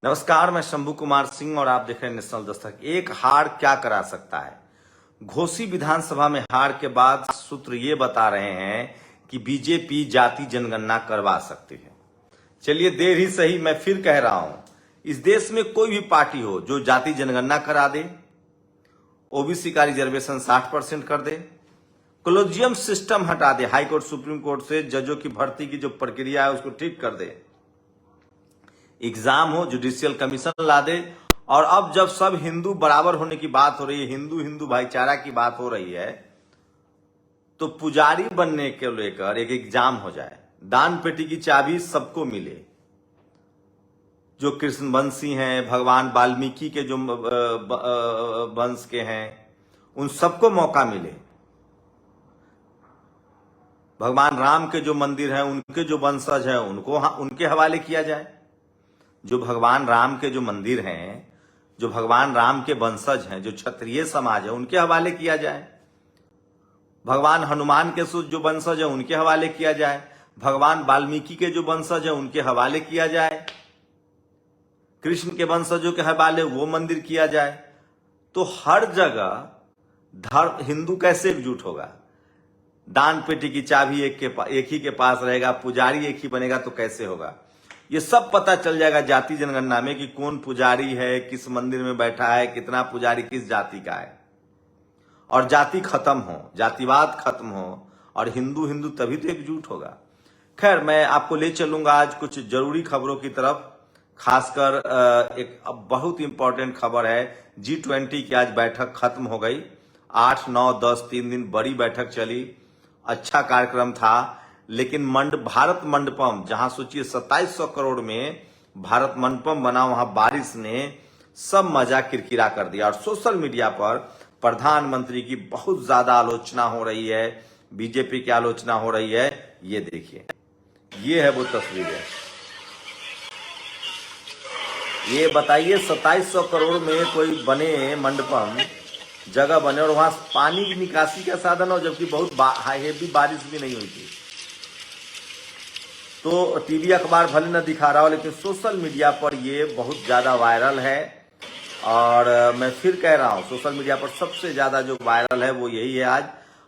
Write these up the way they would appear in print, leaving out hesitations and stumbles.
नमस्कार, मैं शंभू कुमार सिंह और आप देख रहे हैं नेशनल दस्तक। एक हार क्या करा सकता है। घोसी विधानसभा में हार के बाद सूत्र ये बता रहे हैं कि बीजेपी जाति जनगणना करवा सकती है। चलिए, देर ही सही, मैं फिर कह रहा हूं, इस देश में कोई भी पार्टी हो जो जाति जनगणना करा दे, ओबीसी का रिजर्वेशन 60% कर दे, कॉलेजियम सिस्टम हटा दे, हाई कोर्ट सुप्रीम कोर्ट से जजों की भर्ती की जो प्रक्रिया है उसको ठीक कर दे, एग्जाम हो, जुडिशियल कमीशन ला दे, और अब जब सब हिंदू बराबर होने की बात हो रही है, हिंदू हिंदू भाईचारा की बात हो रही है, तो पुजारी बनने के लेकर एक एग्जाम हो जाए, दान पेटी की चाबी सबको मिले, जो कृष्णवंशी हैं, भगवान वाल्मीकि के जो वंश के हैं उन सबको मौका मिले, भगवान राम के जो मंदिर हैं उनके जो वंशज हैं उनको उनके हवाले किया जाए, जो भगवान राम के जो मंदिर हैं, जो भगवान राम के वंशज हैं, जो क्षत्रिय समाज है उनके हवाले किया जाए, भगवान हनुमान के जो वंशज है उनके हवाले किया जाए, भगवान वाल्मीकि के जो वंशज है उनके हवाले किया जाए, कृष्ण के वंशजों के हवाले वो मंदिर किया जाए। तो हर जगह धर्म हिंदू कैसे एकजुट होगा। दान पेटी की चाबी एक ही के पास रहेगा, पुजारी एक ही बनेगा तो कैसे होगा। ये सब पता चल जाएगा जाति जनगणना में कि कौन पुजारी है, किस मंदिर में बैठा है, कितना पुजारी किस जाति का है, और जाति खत्म हो, जातिवाद खत्म हो, और हिंदू हिंदू तभी तो एकजुट होगा। खैर, मैं आपको ले चलूंगा आज कुछ जरूरी खबरों की तरफ, खासकर एक बहुत इंपॉर्टेंट खबर है। G20 की आज बैठक खत्म हो गई। 8, 9, 10 3 दिन बड़ी बैठक चली, अच्छा कार्यक्रम था, लेकिन भारत मंडपम, जहां सोचिए 2700 करोड़ में भारत मंडपम बना, वहां बारिश ने सब मजा किरकिरा कर दिया। और सोशल मीडिया पर प्रधानमंत्री की बहुत ज्यादा आलोचना हो रही है, बीजेपी की आलोचना हो रही है। ये देखिए, ये है वो तस्वीर है। ये बताइए 2700 करोड़ में कोई बने मंडपम, जगह बने, और वहां पानी की निकासी का साधन हो, जबकि बहुत हेवी बारिश भी नहीं हुई थी। तो टीवी अखबार भले न दिखा रहा हो, लेकिन सोशल मीडिया पर ये बहुत ज्यादा वायरल है। और मैं फिर कह रहा हूं, सोशल मीडिया पर सबसे ज्यादा जो वायरल है वो यही है आज।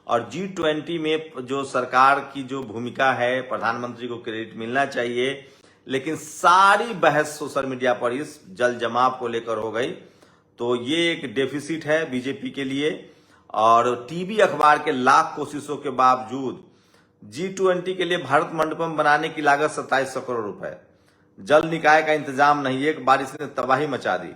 और G20 में जो सरकार की जो भूमिका है, प्रधानमंत्री को क्रेडिट मिलना चाहिए, लेकिन सारी बहस सोशल मीडिया पर इस जल जमाव को लेकर हो गई। तो ये एक डेफिसिट है बीजेपी के लिए। और टीवी अखबार के लाख कोशिशों के बावजूद G20 के लिए भारत मंडपम बनाने की लागत 2700 करोड़ रुपए, जल निकाय का इंतजाम नहीं, एक बारिश ने तबाही मचा दी,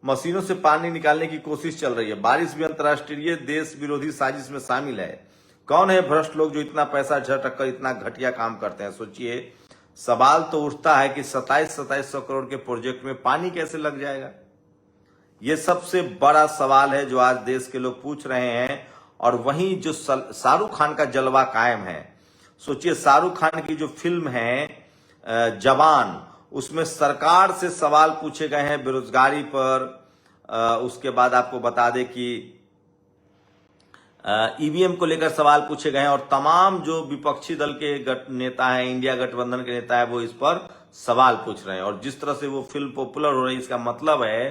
मशीनों से पानी निकालने की कोशिश चल रही है, बारिश भी अंतर्राष्ट्रीय देश विरोधी साजिश में शामिल है। कौन है भ्रष्ट लोग जो इतना पैसा झटक कर इतना घटिया काम करते हैं। सोचिए, सवाल तो उठता है कि 2700 करोड़ के प्रोजेक्ट में पानी कैसे लग जाएगा। ये सबसे बड़ा सवाल है जो आज देश के लोग पूछ रहे हैं। और वहीं जो शाहरुख खान का जलवा कायम है। सोचिए, शाहरुख खान की जो फिल्म है जवान, उसमें सरकार से सवाल पूछे गए हैं बेरोजगारी पर। उसके बाद आपको बता दें कि ईवीएम को लेकर सवाल पूछे गए हैं, और तमाम जो विपक्षी दल के नेता हैं, इंडिया गठबंधन के नेता है, वो इस पर सवाल पूछ रहे हैं। और जिस तरह से वो फिल्म पॉपुलर हो रही है, इसका मतलब है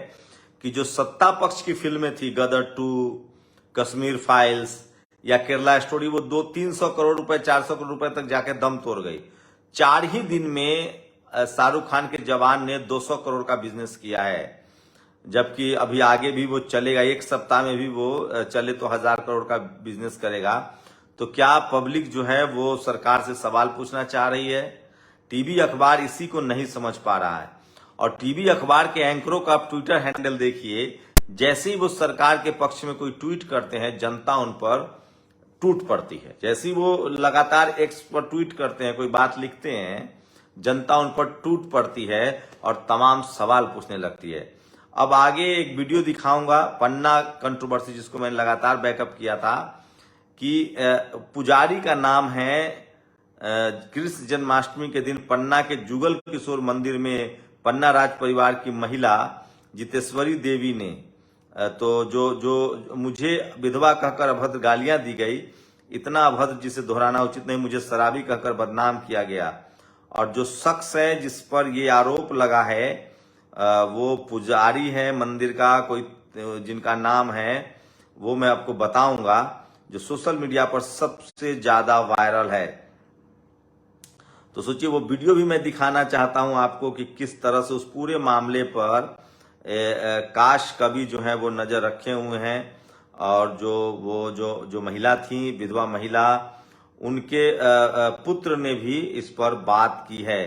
कि जो सत्ता पक्ष की फिल्में थी, गदर 2, कश्मीर फाइल्स या केरला स्टोरी, वो 200-300 करोड़ रुपए, 400 करोड़ रुपए तक जाके दम तोड़ गई। 4 ही दिन में शाहरुख खान के जवान ने 200 करोड़ का बिजनेस किया है, जबकि अभी आगे भी वो चलेगा, एक सप्ताह में भी वो चले तो 1000 करोड़ का बिजनेस करेगा। तो क्या पब्लिक जो है वो सरकार से सवाल पूछना चाह रही है। टीवी अखबार इसी को नहीं समझ पा रहा है। और टीवी अखबार के एंकरों का आप ट्विटर हैंडल देखिए, जैसे ही वो सरकार के पक्ष में कोई ट्वीट करते हैं, जनता उन पर टूट पड़ती है। जैसे ही वो लगातार एक्स पर ट्वीट करते हैं, कोई बात लिखते हैं, जनता उन पर टूट पड़ती है और तमाम सवाल पूछने लगती है। अब आगे एक वीडियो दिखाऊंगा, पन्ना कंट्रोवर्सी, जिसको मैंने लगातार बैकअप किया था, कि पुजारी का नाम है कृष्ण जन्माष्टमी के दिन पन्ना के जुगल किशोर मंदिर में पन्ना राज परिवार की महिला जितेश्वरी देवी ने, तो जो मुझे विधवा कहकर अभद्र गालियां दी गई, इतना अभद्र जिसे दोहराना उचित नहीं, मुझे शराबी कहकर बदनाम किया गया। और जो शख्स है जिस पर ये आरोप लगा है वो पुजारी है मंदिर का, कोई जिनका नाम है वो मैं आपको बताऊंगा, जो सोशल मीडिया पर सबसे ज्यादा वायरल है। तो सोचिए वो वीडियो भी मैं दिखाना चाहता हूं आपको कि किस तरह से उस पूरे मामले पर काश कवि जो है वो नजर रखे हुए हैं, और जो महिला थी, विधवा महिला, उनके पुत्र ने भी इस पर बात की है।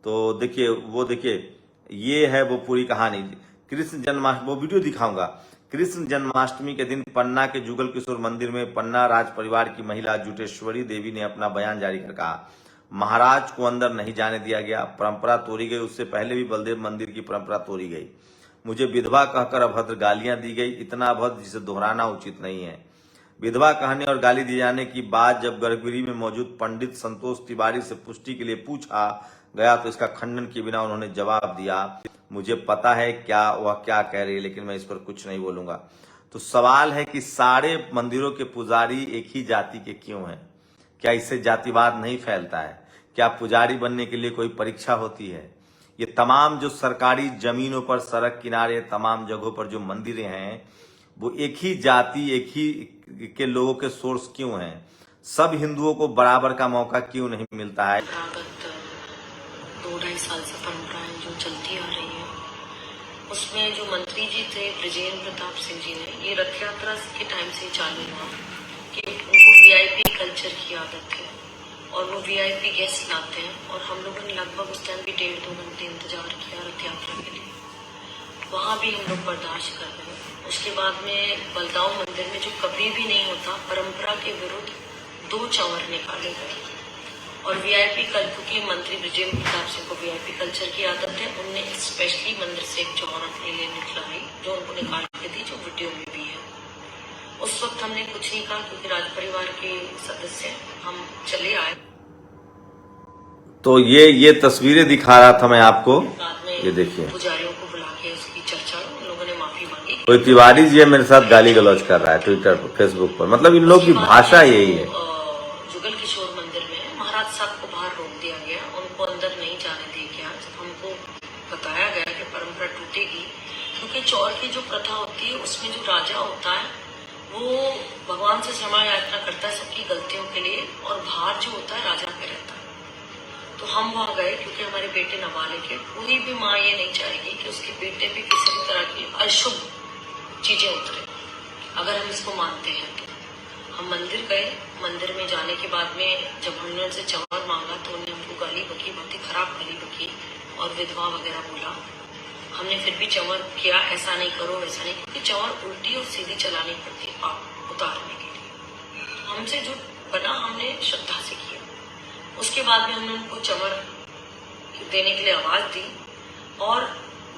तो देखिए ये है वो पूरी कहानी। कृष्ण जन्माष्टमी, वो वीडियो दिखाऊंगा। कृष्ण जन्माष्टमी के दिन पन्ना के जुगल किशोर मंदिर में पन्ना राज परिवार की महिला जुटेश्वरी देवी ने अपना बयान जारी कर कहा, महाराज को अंदर नहीं जाने दिया गया, परंपरा तोड़ी गई। उससे पहले भी बलदेव मंदिर की परंपरा तोड़ी गई। मुझे विधवा कहकर अभद्र गालियां दी गई, इतना अभद्र जिसे दोहराना उचित नहीं है। विधवा कहने और गाली दिए जाने की बात जब गर्भगृह में मौजूद पंडित संतोष तिवारी से पुष्टि के लिए पूछा गया तो इसका खंडन किए बिना उन्होंने जवाब दिया, मुझे पता है क्या वह क्या कह रही है, लेकिन मैं इस पर कुछ नहीं बोलूंगा। तो सवाल है कि सारे मंदिरों के पुजारी एक ही जाति के क्यों हैं? क्या इससे जातिवाद नहीं फैलता है? क्या पुजारी बनने के लिए कोई परीक्षा होती है? ये तमाम जो सरकारी जमीनों पर, सड़क किनारे, तमाम जगहों पर जो मंदिरें हैं, वो एक ही जाति, एक ही के लोगों के सोर्स क्यों हैं? सब हिंदुओं को बराबर का मौका क्यों नहीं मिलता है? 2-2.5 साल से परंपराएं जो चलती आ रही है, उसमें जो मंत्री जी थे ब्रिजेंद्र प्रताप सिंह जी ने, ये रथ यात्रा के टाइम से चालू हुआ कि उनको वीआईपी कल्चर की आदत है और वो वीआईपी गेस्ट लाते हैं, और हम लोगों ने लगभग उस टाइम भी 1.5-2 घंटे इंतजार किया रथ यात्रा के लिए। वहाँ भी हम लोग बर्दाश्त कर रहे हैं। उसके बाद में बलदाऊ मंदिर में जो कभी भी नहीं होता, परंपरा के विरुद्ध 2 चंवर निकाले गए, और वीआईपी क्योंकि मंत्री ब्रिजेंद्र प्रताप सिंह को वीआईपी कल्चर की आदत है, उनने स्पेशली मंदिर से एक चौर अपने लिए निकलाई जो उनको निकाल के दी, जो वीडियो में भी है। उस वक्त हमने कुछ नहीं कहा क्योंकि राज परिवार के सदस्य हम चले आए। तो ये तस्वीरें दिखा रहा था मैं आपको, बाद में ये देखिए पुजारियों को बुला के उसकी चर्चा, उन लोगों ने माफी मांगी। कोई तिवारी जी है मेरे साथ गाली गलौज कर रहा है ट्विटर पर, फेसबुक पर, मतलब इन लोग की भाषा यही है। जुगल किशोर मंदिर में महाराज साहब को बाहर रोक दिया गया, उनको अंदर नहीं जाने दिया गया। जब हमको बताया गया कि परंपरा टूटेगी, क्योंकि चौर की जो प्रथा होती है उसमें जो राजा होता है वो भगवान से क्षमा याचना करता है सबकी गलतियों के लिए, और भार जो होता है राजा पे रहता है। तो हम वहां गए क्योंकि हमारे बेटे नाबालिग है। कोई भी माँ ये नहीं चाहेगी कि उसके बेटे पे किसी भी तरह की अशुभ चीजें उतरे, अगर हम इसको मानते हैं तो। हम मंदिर गए, मंदिर में जाने के बाद में जब हमने उनसे चंवर मांगा तो उन्होंने हमको गाली बकी, बहुत ही खराब गाली बकी और विधवा वगैरह बोला। हमने फिर भी चंवर किया, ऐसा नहीं करो वैसा नहीं, क्योंकि चंवर उल्टी और सीधी चलानी पड़ती है पाप उतारने के लिए। हमसे जो बना हमने श्रद्धा से किया। उसके बाद में हमने उनको चंवर देने के लिए आवाज दी, और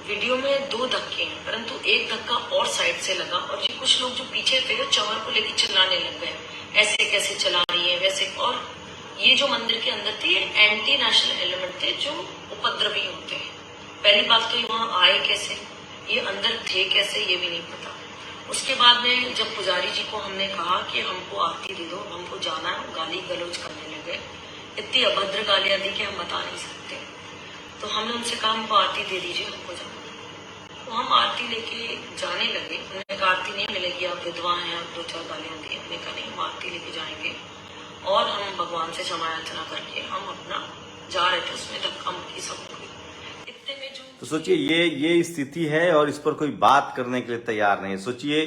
वीडियो में 2 धक्के हैं, परंतु एक धक्का और साइड से लगा, और ये कुछ लोग जो पीछे थे वो चंवर को लेकर चिल्लाने लग गए, ऐसे कैसे चला रही है वैसे। और ये जो मंदिर के अंदर थे ये एंटी नेशनल एलिमेंट थे जो उपद्रवी होते हैं। पहली बात तो वहाँ आए कैसे, ये अंदर थे कैसे, ये भी नहीं पता। उसके बाद में जब पुजारी जी को हमने कहा कि हमको आरती दे दो, हमको जाना है, गाली गलौज करने लगे। इतनी अभद्र गालियां दी कि हम बता नहीं सकते। तो हमने उनसे कहा हमको आरती दे दीजिए, हमको जाना। तो हम आरती लेके जाने लगे। उन्होंने कहा आरती नहीं मिलेगी, आप विधवा हैं, आप 2-4 गालियां दी। हमने कहा नहीं, हम आरती लेके जाएंगे, और हम भगवान से क्षमा याचना करके हम अपना जा रहे थे। उसमें धक्का मुक्की सब हो गई। इतने में जो तो सोचिए ये स्थिति है, और इस पर कोई बात करने के लिए तैयार नहीं। सोचिए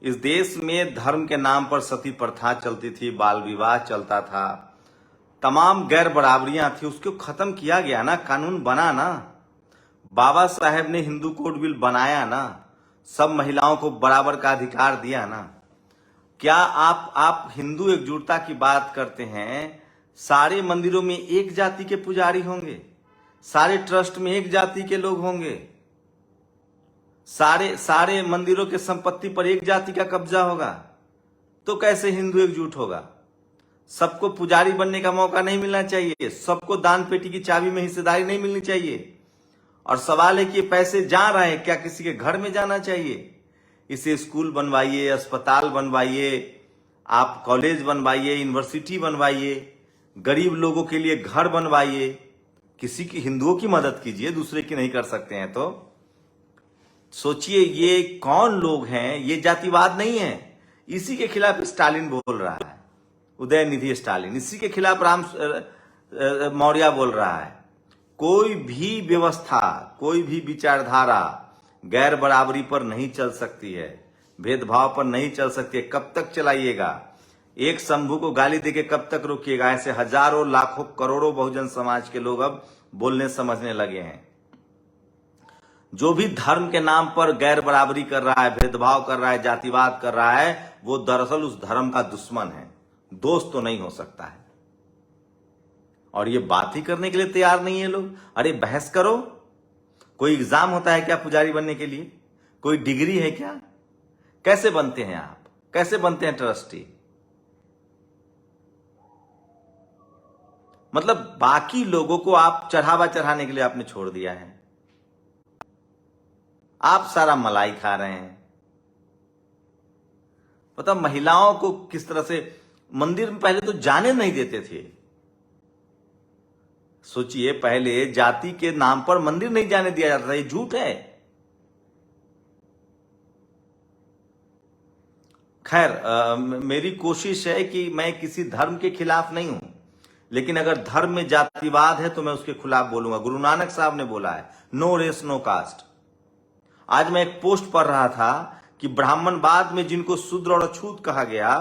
इस देश में धर्म के नाम पर सती प्रथा चलती थी, बाल विवाह चलता था, तमाम गैर बराबरियां थी, उसको खत्म किया गया ना, कानून बना ना, बाबा साहेब ने हिंदू कोड बिल बनाया ना, सब महिलाओं को बराबर का अधिकार दिया ना। क्या आप हिंदू एकजुटता की बात करते हैं, सारे मंदिरों में एक जाति के पुजारी होंगे, सारे ट्रस्ट में एक जाति के लोग होंगे, सारे मंदिरों के संपत्ति पर एक जाति का कब्जा होगा, तो कैसे हिंदू एकजुट होगा? सबको पुजारी बनने का मौका नहीं मिलना चाहिए, सबको दान पेटी की चाबी में हिस्सेदारी नहीं मिलनी चाहिए। और सवाल है कि पैसे जा रहे हैं, क्या किसी के घर में जाना चाहिए? इसे स्कूल बनवाइए, अस्पताल बनवाइए, आप कॉलेज बनवाइए, यूनिवर्सिटी बनवाइए, गरीब लोगों के लिए घर बनवाइए, किसी की हिंदुओं की मदद कीजिए, दूसरे की नहीं कर सकते हैं तो सोचिए ये कौन लोग हैं, ये जातिवाद नहीं है। इसी के खिलाफ स्टालिन बोल रहा है, उदयनिधि स्टालिन, इसी के खिलाफ राम मौर्य बोल रहा है। कोई भी व्यवस्था, कोई भी विचारधारा गैर बराबरी पर नहीं चल सकती है, भेदभाव पर नहीं चल सकती है। कब तक चलाइएगा? एक शंभू को गाली देके कब तक रोकिएगा? ऐसे हजारों लाखों करोड़ों बहुजन समाज के लोग अब बोलने समझने लगे हैं। जो भी धर्म के नाम पर गैर बराबरी कर रहा है, भेदभाव कर रहा है, जातिवाद कर रहा है, वो दरअसल उस धर्म का दुश्मन है, दोस्त तो नहीं हो सकता है। और ये बात ही करने के लिए तैयार नहीं है लोग। अरे बहस करो। कोई एग्जाम होता है क्या पुजारी बनने के लिए? कोई डिग्री है क्या? कैसे बनते हैं आप? कैसे बनते हैं ट्रस्टी? मतलब बाकी लोगों को आप चढ़ावा चढ़ाने के लिए आपने छोड़ दिया है। आप सारा मलाई खा रहे हैं। पता महिलाओं को किस तरह से मंदिर में पहले तो जाने नहीं देते थे। सोचिए पहले जाति के नाम पर मंदिर नहीं जाने दिया जाता था। ये झूठ है। खैर मेरी कोशिश है कि मैं किसी धर्म के खिलाफ नहीं हूं, लेकिन अगर धर्म में जातिवाद है तो मैं उसके खिलाफ बोलूंगा। गुरु नानक साहब ने बोला है, नो रेस नो कास्ट। आज मैं एक पोस्ट पढ़ रहा था कि ब्राह्मणवाद में जिनको शूद्र और अछूत कहा गया,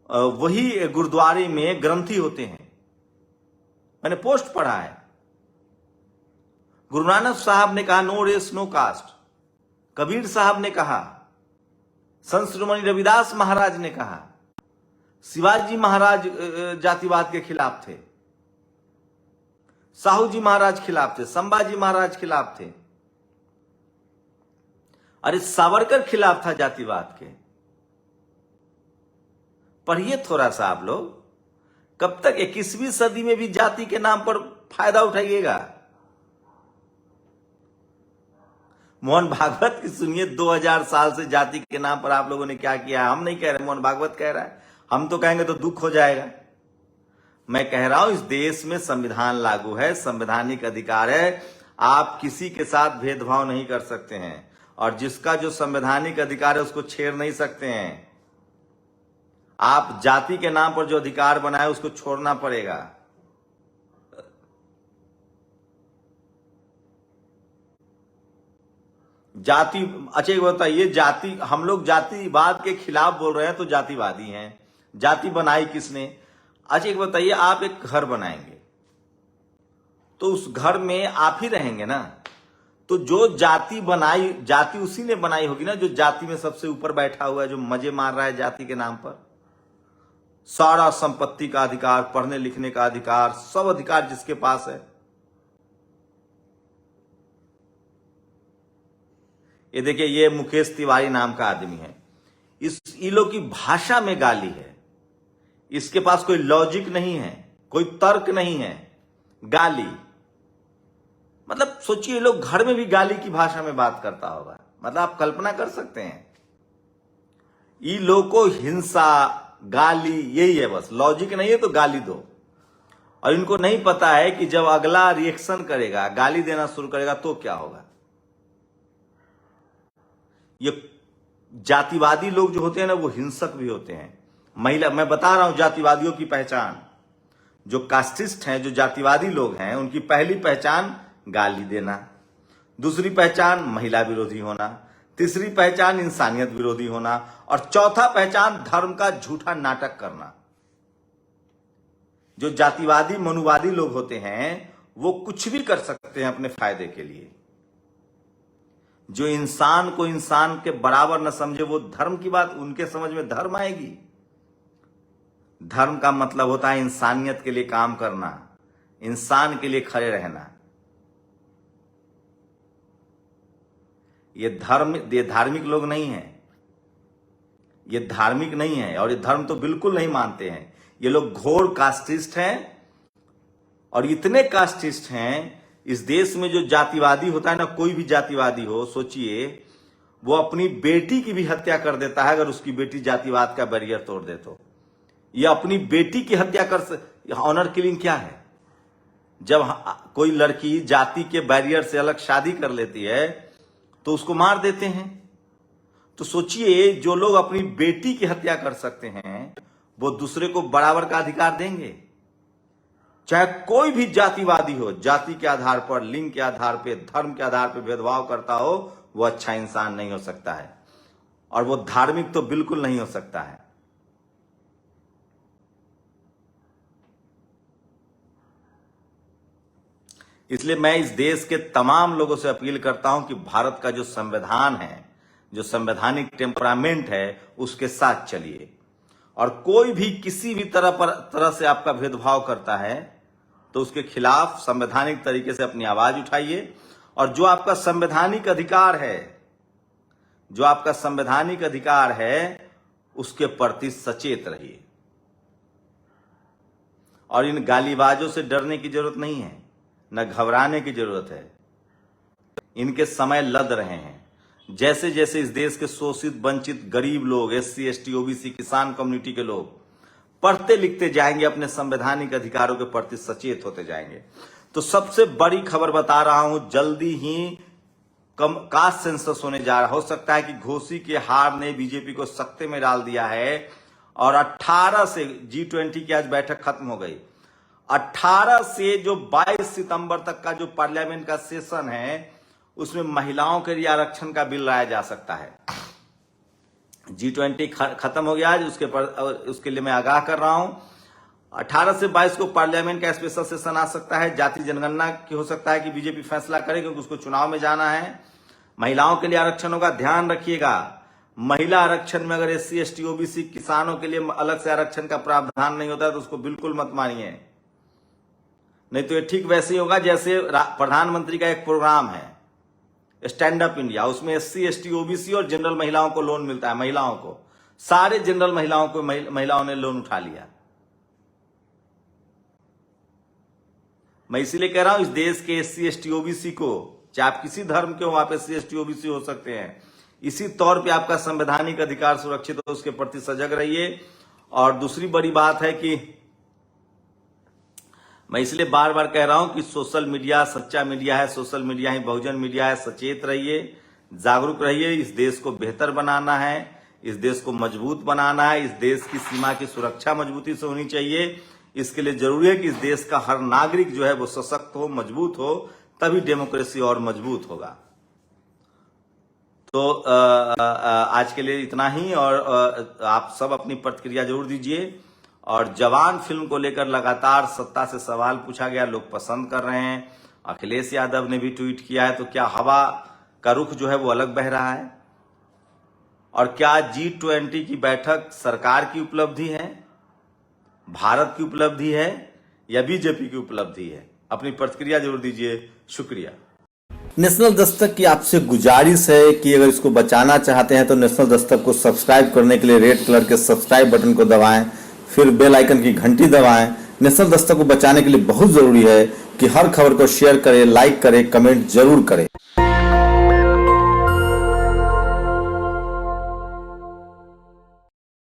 वही गुरुद्वारे में ग्रंथी होते हैं। मैंने पोस्ट पढ़ा है। गुरु नानक साहब ने कहा no race no caste. Kabir Sahib ने कहा, संत शिरोमणि रविदास महाराज ने कहा, शिवाजी महाराज जातिवाद के खिलाफ थे, साहू जी महाराज खिलाफ थे, संभाजी महाराज खिलाफ थे। अरे सावरकर खिलाफ था जातिवाद के। पढ़िए थोड़ा सा आप लोग। कब तक 21वीं सदी में भी जाति के नाम पर फायदा उठाइएगा? मोहन भागवत की सुनिए, 2000 साल से जाति के नाम पर आप लोगों ने क्या किया। हम नहीं कह रहे, मोहन भागवत कह रहा है। हम तो कहेंगे तो दुख हो जाएगा। मैं कह रहा हूं इस देश में संविधान लागू है, संवैधानिक अधिकार है। आप किसी के साथ भेदभाव नहीं कर सकते हैं, और जिसका जो संवैधानिक अधिकार है उसको छेड़ नहीं सकते हैं। आप जाति के नाम पर जो अधिकार बनाए उसको छोड़ना पड़ेगा। जाति, अच्छा एक बताइए, जाति, हम लोग जातिवाद के खिलाफ बोल रहे हैं तो जातिवादी हैं। जाति बनाई किसने? अच्छा एक बताइए, आप एक घर बनाएंगे तो उस घर में आप ही रहेंगे ना, तो जो जाति बनाई, जाति उसी ने बनाई होगी ना जो जाति में सबसे ऊपर बैठा हुआ है, जो मजे मार रहा है जाति के नाम पर। सारा संपत्ति का अधिकार, पढ़ने लिखने का अधिकार, सब अधिकार जिसके पास है। ये देखिए, ये मुकेश तिवारी नाम का आदमी है। इन लोग की भाषा में गाली है। इसके पास कोई लॉजिक नहीं है, कोई तर्क नहीं है, गाली। मतलब सोचिए, ये लोग घर में भी गाली की भाषा में बात करता होगा। मतलब आप कल्पना कर सकते हैं। इन लोग को हिंसा, गाली यही है बस। लॉजिक नहीं है तो गाली दो। और इनको नहीं पता है कि जब अगला रिएक्शन करेगा, गाली देना शुरू करेगा तो क्या होगा। ये जातिवादी लोग जो होते हैं ना, वो हिंसक भी होते हैं। महिला, मैं बता रहा हूं जातिवादियों की पहचान। जो कास्टिस्ट हैं, जो जातिवादी लोग हैं, उनकी पहली पहचान गाली देना, दूसरी पहचान महिला विरोधी होना, तीसरी पहचान इंसानियत विरोधी होना, और चौथा पहचान धर्म का झूठा नाटक करना। जो जातिवादी मनुवादी लोग होते हैं वो कुछ भी कर सकते हैं अपने फायदे के लिए। जो इंसान को इंसान के बराबर न समझे, वो धर्म की बात उनके समझ में धर्म आएगी। धर्म का मतलब होता है इंसानियत के लिए काम करना, इंसान के लिए खड़े रहना। ये धार्मिक लोग नहीं हैं। ये धार्मिक नहीं है, और ये धर्म तो बिल्कुल नहीं मानते हैं। ये लोग घोर कास्टिस्ट हैं। और इतने कास्टिस्ट हैं इस देश में। जो जातिवादी होता है ना, कोई भी जातिवादी हो, सोचिए वो अपनी बेटी की भी हत्या कर देता है अगर उसकी बेटी जातिवाद का बैरियर तोड़ दे तो। ये अपनी बेटी की हत्या कर, ऑनर किलिंग क्या है? जब कोई लड़की जाति के बैरियर से अलग शादी कर लेती है तो उसको मार देते हैं। तो सोचिए, जो लोग अपनी बेटी की हत्या कर सकते हैं वो दूसरे को बराबर का अधिकार देंगे? चाहे कोई भी जातिवादी हो, जाति के आधार पर, लिंग के आधार पर, धर्म के आधार पर भेदभाव करता हो, वो अच्छा इंसान नहीं हो सकता है, और वो धार्मिक तो बिल्कुल नहीं हो सकता है। इसलिए मैं इस देश के तमाम लोगों से अपील करता हूं कि भारत का जो संविधान है, जो संवैधानिक टेम्परामेंट है, उसके साथ चलिए। और कोई भी किसी भी तरह से आपका भेदभाव करता है तो उसके खिलाफ संवैधानिक तरीके से अपनी आवाज उठाइए। और जो आपका संवैधानिक अधिकार है, जो आपका संवैधानिक अधिकार है, उसके प्रति सचेत रहिए। और इन गालीबाजों से डरने की जरूरत नहीं है, न घबराने की जरूरत है। इनके समय लद रहे हैं। जैसे जैसे इस देश के शोषित, वंचित, गरीब लोग, SC, ST, OBC, किसान कम्युनिटी के लोग पढ़ते लिखते जाएंगे, अपने संवैधानिक अधिकारों के प्रति सचेत होते जाएंगे। तो सबसे बड़ी खबर बता रहा हूं, जल्दी ही कास्ट सेंसस होने जा रहा। हो सकता है कि घोसी के हार ने बीजेपी को सख्ते में डाल दिया है, और 18 से G20 की आज बैठक खत्म हो गई। 18 से जो 22 सितंबर तक का जो पार्लियामेंट का सेशन है, उसमें महिलाओं के लिए आरक्षण का बिल लाया जा सकता है। G20 खत्म हो गया आज, उसके लिए मैं आगाह कर रहा हूं। 18 से 22 को पार्लियामेंट का स्पेशल सेशन आ सकता है। जाति जनगणना की हो सकता है कि बीजेपी फैसला करे, क्योंकि उसको चुनाव में जाना है। महिलाओं के लिए आरक्षण होगा, ध्यान रखिएगा। महिला आरक्षण में अगर SC, ST, OBC, किसानों के लिए अलग से आरक्षण का प्रावधान नहीं होता है तो उसको बिल्कुल मत मानिए। नहीं तो ये ठीक वैसे ही होगा जैसे प्रधानमंत्री का एक प्रोग्राम है, स्टैंड अप इंडिया। उसमें SC, ST, OBC और जनरल महिलाओं को लोन मिलता है। महिलाओं को, सारे जनरल महिलाओं को महिलाओं ने लोन उठा लिया। मैं इसीलिए कह रहा हूं, इस देश के SC, ST, OBC को, चाहे आप किसी धर्म के हो, आप SC, ST, OBC हो सकते हैं, इसी तौर पे आपका संवैधानिक अधिकार सुरक्षित हो, उसके प्रति सजग रहिए। और दूसरी बड़ी बात है कि मैं इसलिए बार बार कह रहा हूं कि सोशल मीडिया सच्चा मीडिया है, सोशल मीडिया ही बहुजन मीडिया है। सचेत रहिए, जागरूक रहिए। इस देश को बेहतर बनाना है, इस देश को मजबूत बनाना है। इस देश की सीमा की सुरक्षा मजबूती से होनी चाहिए। इसके लिए जरूरी है कि इस देश का हर नागरिक जो है वो सशक्त हो, मजबूत हो, तभी डेमोक्रेसी और मजबूत होगा। तो आज के लिए इतना ही, और आप सब अपनी प्रतिक्रिया जरूर दीजिए। और जवान फिल्म को लेकर लगातार सत्ता से सवाल पूछा गया, लोग पसंद कर रहे हैं। अखिलेश यादव ने भी ट्वीट किया है। तो क्या हवा का रुख जो है वो अलग बह रहा है? और क्या G20 की बैठक सरकार की उपलब्धि है, भारत की उपलब्धि है, या बीजेपी की उपलब्धि है? अपनी प्रतिक्रिया जरूर दीजिए। शुक्रिया। नेशनल दस्तक की आपसे गुजारिश है कि अगर इसको बचाना चाहते हैं तो नेशनल दस्तक को सब्सक्राइब करने के लिए रेड कलर के सब्सक्राइब बटन को दबाएं, फिर बेल आइकन की घंटी दबाएं। नेशनल दस्तक को बचाने के लिए बहुत जरूरी है कि हर खबर को शेयर करें, लाइक करें, कमेंट जरूर करें।